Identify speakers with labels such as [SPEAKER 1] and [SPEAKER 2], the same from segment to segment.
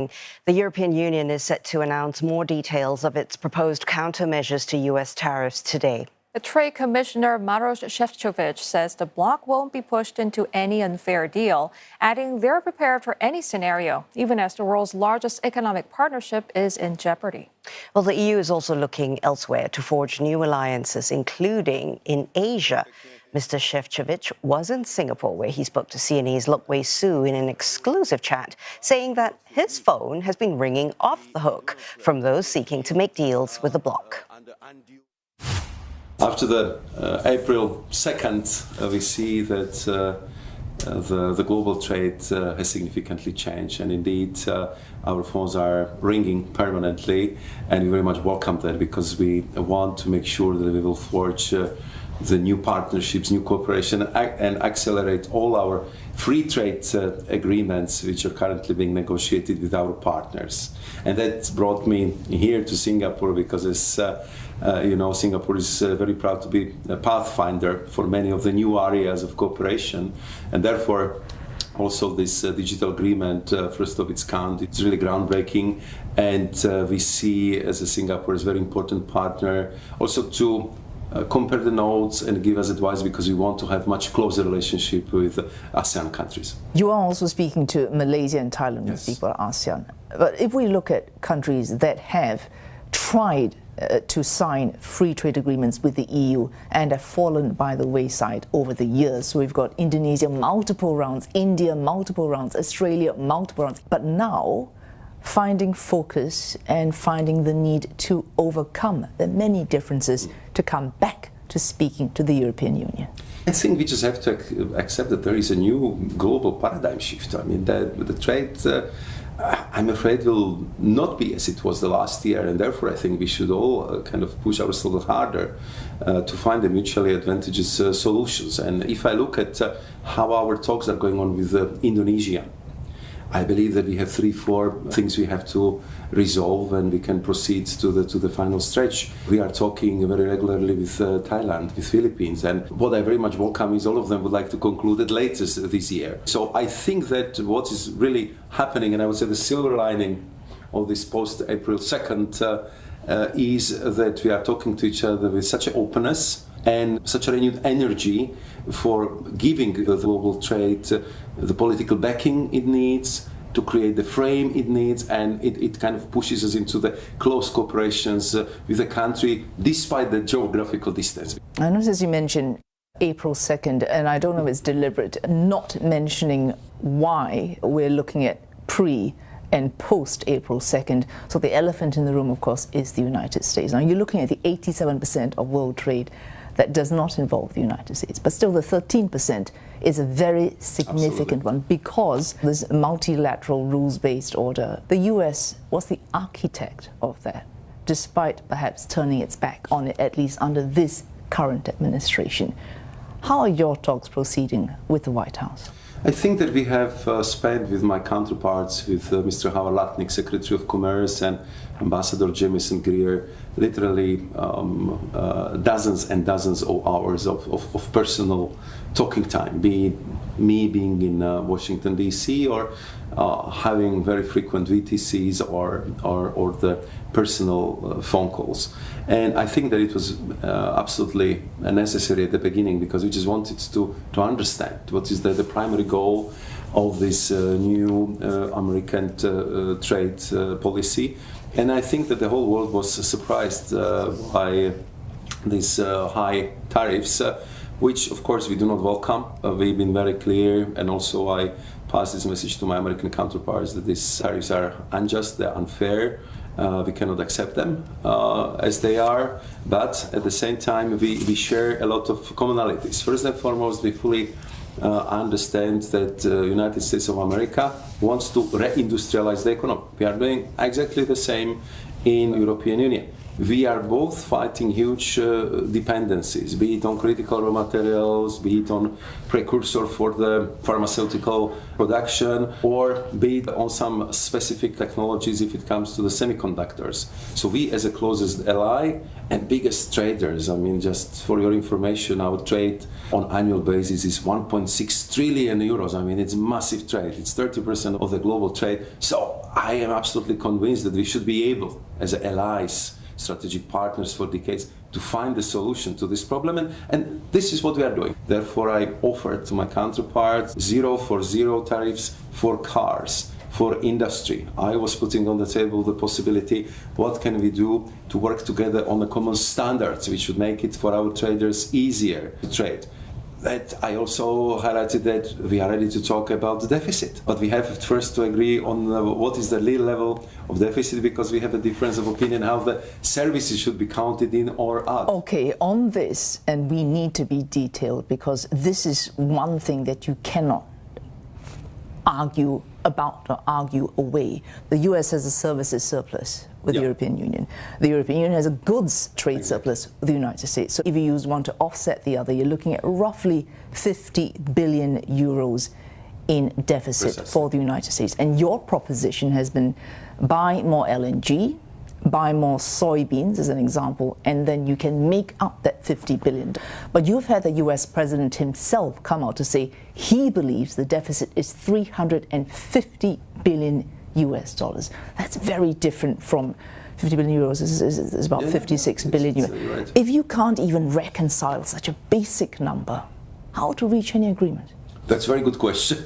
[SPEAKER 1] The European Union is set to announce more details of its proposed countermeasures to U.S. tariffs today.
[SPEAKER 2] The Trade Commissioner Maros Sefcovic says the bloc won't be pushed into any unfair deal, adding they're prepared for any scenario, even as the world's largest economic partnership is in jeopardy.
[SPEAKER 1] Well, the EU is also looking elsewhere to forge new alliances, including in Asia. Mr. Sefcovic was in Singapore, where he spoke to CNA's Loke in an exclusive chat, saying that his phone has been ringing off the hook from those seeking to make deals with the bloc.
[SPEAKER 3] After the April 2nd, we see that the global trade has significantly changed, and indeed our phones are ringing permanently, and we very much welcome that because we want to make sure that we will forge the new partnerships, new cooperation, and accelerate all our free trade agreements which are currently being negotiated with our partners. And that brought me here to Singapore because as you know, Singapore is very proud to be a pathfinder for many of the new areas of cooperation, and therefore also this digital agreement, first of its kind, it's really groundbreaking, and we see as a Singapore as a very important partner also to compare the notes and give us advice because we want to have much closer relationship with ASEAN countries.
[SPEAKER 4] You are also speaking to Malaysia and Thailand, yes. People are ASEAN. But if we look at countries that have tried to sign free trade agreements with the EU and have fallen by the wayside over the years. So we've got Indonesia, multiple rounds, India, multiple rounds, Australia, multiple rounds. But now, finding focus and finding the need to overcome the many differences to come back to speaking to the European Union.
[SPEAKER 3] I think we just have to accept that there is a new global paradigm shift. I mean, the trade, I'm afraid, will not be as it was the last year, and therefore I think we should all kind of push ourselves harder to find the mutually advantageous solutions. And if I look at how our talks are going on with Indonesia, I believe that we have 3-4 things we have to resolve, and we can proceed to the final stretch. We are talking very regularly with Thailand, with Philippines, and what I very much welcome is all of them would like to conclude at latest this year. So I think that what is really happening, and I would say the silver lining of this post-April 2nd, is that we are talking to each other with such an openness and such a renewed energy for giving the global trade the political backing it needs, to create the frame it needs, and it kind of pushes us into the close cooperations with the country despite the geographical distance.
[SPEAKER 4] I notice you mentioned April 2nd, and I don't know if it's deliberate, not mentioning why we're looking at pre and post-April 2nd. So the elephant in the room, of course, is the United States. Now, you're looking at the 87% of world trade that does not involve the United States, but still the 13% is a very significant one because this multilateral rules-based order, the US was the architect of that, despite perhaps turning its back on it, at least under this current administration. How are your talks proceeding with the White House?
[SPEAKER 3] I think that we have spent with my counterparts, with Mr. Howard Lutnick, Secretary of Commerce, and Ambassador Jamieson Greer, literally dozens and dozens of hours of personal talking time, be it me being in Washington, D.C., or having very frequent VTCs or the personal phone calls. And I think that it was absolutely necessary at the beginning because we just wanted to understand what is the primary goal of this new American trade policy. And I think that the whole world was surprised by these high tariffs, which of course we do not welcome. We've been very clear, and also I passed this message to my American counterparts that these tariffs are unjust, they're unfair. We cannot accept them as they are, but at the same time we share a lot of commonalities. First and foremost, we fully understand that the United States of America wants to reindustrialize the economy. We are doing exactly the same in European Union. We are both fighting huge dependencies, be it on critical raw materials, be it on precursor for the pharmaceutical production, or be it on some specific technologies if it comes to the semiconductors. So we, as a closest ally and biggest traders, I mean, just for your information, our trade on annual basis is 1.6 trillion euros. I mean, it's massive trade. It's 30% of the global trade. So I am absolutely convinced that we should be able, as allies, strategic partners for decades, to find a solution to this problem, and this is what we are doing. Therefore, I offered to my counterpart zero tariffs for cars, for industry. I was putting on the table the possibility, what can we do to work together on the common standards, which would make it for our traders easier to trade. That I also highlighted that we are ready to talk about the deficit, but we have first to agree on what is the real level of deficit, because we have a difference of opinion how the services should be counted in or out.
[SPEAKER 4] Okay, on this, and we need to be detailed, because this is one thing that you cannot argue about or argue away. The US has a services surplus with the European Union. The European Union has a goods trade surplus with the United States. So if you use one to offset the other, you're looking at roughly 50 billion euros in deficit for the United States. And your proposition has been buy more LNG, buy more soybeans as an example, and then you can make up that 50 billion. But you've had the US president himself come out to say he believes the deficit is 350 billion US dollars. That's very different from 50 billion euros is about 56 billion euros.
[SPEAKER 3] Right.
[SPEAKER 4] If you can't even reconcile such a basic number, how to reach any agreement?
[SPEAKER 3] That's a very good question.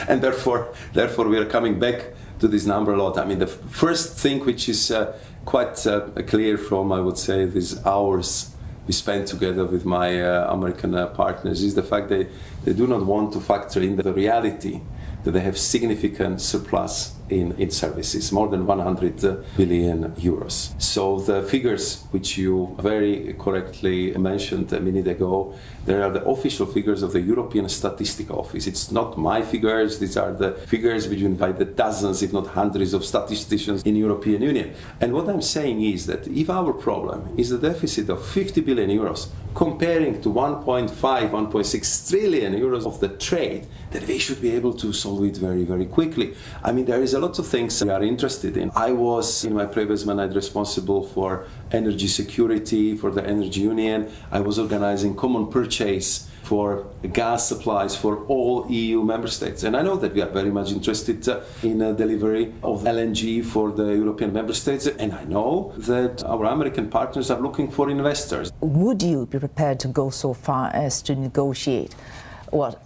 [SPEAKER 3] And therefore we are coming back to this number a lot. I mean, the first thing which is quite clear from, I would say, these hours we spent together with my American partners is the fact that they do not want to factor in the reality that they have significant surplus in services, more than 100 billion euros. So the figures which you very correctly mentioned a minute ago, they are the official figures of the European Statistical Office. It's not my figures, these are the figures which invite the dozens, if not hundreds of statisticians in European Union. And what I'm saying is that if our problem is a deficit of 50 billion euros, comparing to 1.5, 1.6 trillion euros of the trade, that we should be able to solve it very, very quickly. I mean, there is a lot of things we are interested in. I was, in my previous mandate, responsible for energy security, for the energy union. I was organizing common purchase for gas supplies for all EU member states. And I know that we are very much interested in delivery of LNG for the European member states. And I know that our American partners are looking for investors.
[SPEAKER 4] Would you be prepared to go so far as to negotiate what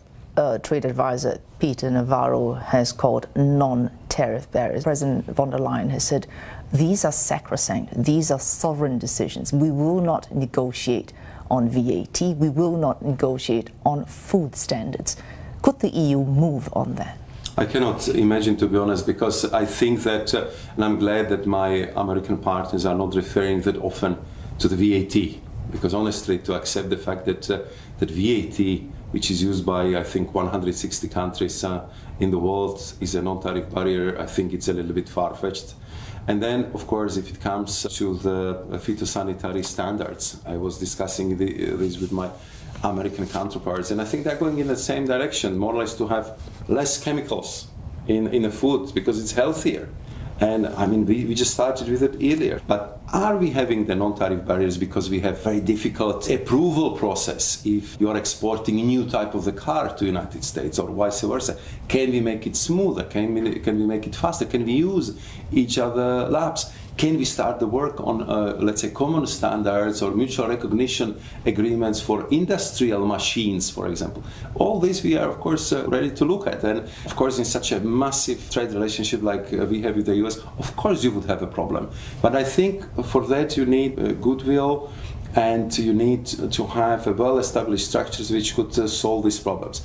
[SPEAKER 4] trade advisor Peter Navarro has called non-tariff barriers? President von der Leyen has said, these are sacrosanct, these are sovereign decisions. We will not negotiate on VAT, we will not negotiate on food standards. Could the EU move on that?
[SPEAKER 3] I cannot imagine, to be honest, because I think that, and I'm glad that my American partners are not referring that often to the VAT, because honestly, to accept the fact that that VAT, which is used by, I think, 160 countries in the world, is a non-tariff barrier, I think it's a little bit far-fetched. And then, of course, if it comes to the phytosanitary standards, I was discussing this with my American counterparts, and I think they're going in the same direction, more or less to have less chemicals in the food because it's healthier. And I mean, we just started with it earlier. But are we having the non-tariff barriers because we have very difficult approval process if you are exporting a new type of the car to the United States or vice versa? Can we make it smoother? Can we make it faster? Can we use each other labs? Can we start the work on, let's say, common standards or mutual recognition agreements for industrial machines, for example? All this we are, of course, ready to look at. And, of course, in such a massive trade relationship like we have with the US, of course you would have a problem. But I think for that you need goodwill and you need to have well-established structures which could solve these problems.